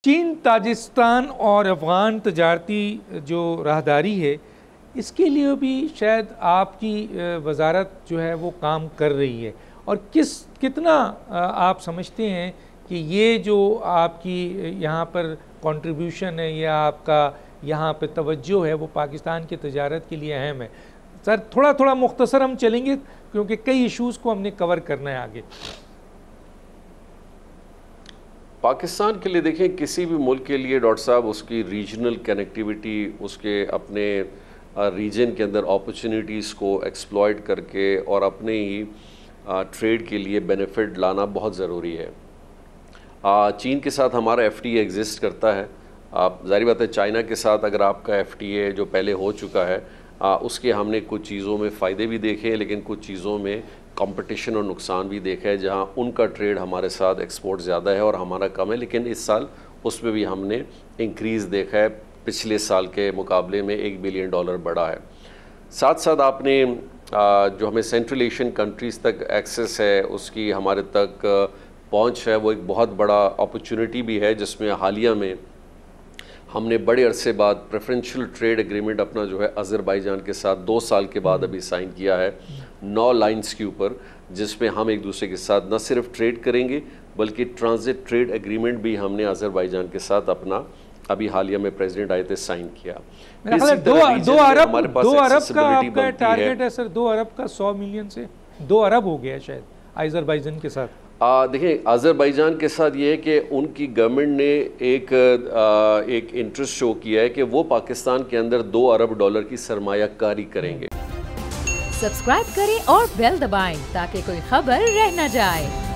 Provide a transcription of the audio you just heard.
चीन ताजिस्तान और अफ़गान तजारती जो राहदारी है, इसके लिए भी शायद आपकी वज़ारत जो है वो काम कर रही है, और कितना आप समझते हैं कि ये जो आपकी यहाँ पर कंट्रीब्यूशन है या आपका यहाँ पे तवज्जो है वो पाकिस्तान की तजारत के लिए अहम है? सर थोड़ा थोड़ा मुख्तसर हम चलेंगे क्योंकि कई इशूज़ को हमने कवर करना है आगे। पाकिस्तान के लिए देखें, किसी भी मुल्क के लिए डॉक्टर साहब उसकी रीजनल कनेक्टिविटी, उसके अपने रीजन के अंदर अपॉर्चुनिटीज़ को एक्सप्लॉइट करके और अपने ही ट्रेड के लिए बेनिफिट लाना बहुत ज़रूरी है। चीन के साथ हमारा FTA एग्जिस्ट करता है। ज़ाहिर बात है चाइना के साथ अगर आपका FTA जो पहले हो चुका है उसके हमने कुछ चीज़ों में फ़ायदे भी देखे, लेकिन कुछ चीज़ों में कंपटीशन और नुकसान भी देखा है, जहां उनका ट्रेड हमारे साथ एक्सपोर्ट ज़्यादा है और हमारा कम है। लेकिन इस साल उसमें भी हमने इंक्रीज़ देखा है, पिछले साल के मुकाबले में $1 बिलियन बढ़ा है। साथ साथ आपने जो हमें सेंट्रल एशियन कंट्रीज़ तक एक्सेस है, उसकी हमारे तक पहुंच है, वो एक बहुत बड़ा अपॉर्चुनिटी भी है, जिसमें हालिया में हमने बड़े अरसे बाद प्रेफरेंशियल ट्रेड एग्रीमेंट अपना जो है अज़रबैजान के साथ 2 साल के बाद अभी साइन किया है 9 लाइन्स के ऊपर, जिसमें हम एक दूसरे के साथ न सिर्फ ट्रेड करेंगे बल्कि ट्रांजिट ट्रेड एग्रीमेंट भी हमने अज़रबैजान के साथ अपना अभी हालिया में प्रेसिडेंट आए थे साइन किया। दो अरब का आपका टारगेट है सर, 2 अरब का 100 मिलियन से 2 अरब हो गया शायद अज़रबैजान के साथ। देखिए अज़रबैजान के साथ ये है कि उनकी गवर्नमेंट ने एक इंटरेस्ट शो किया है कि वो पाकिस्तान के अंदर $2 अरब की सरमायाकारी करेंगे। सब्सक्राइब करें और बेल दबाएं ताकि कोई खबर रह न जाए।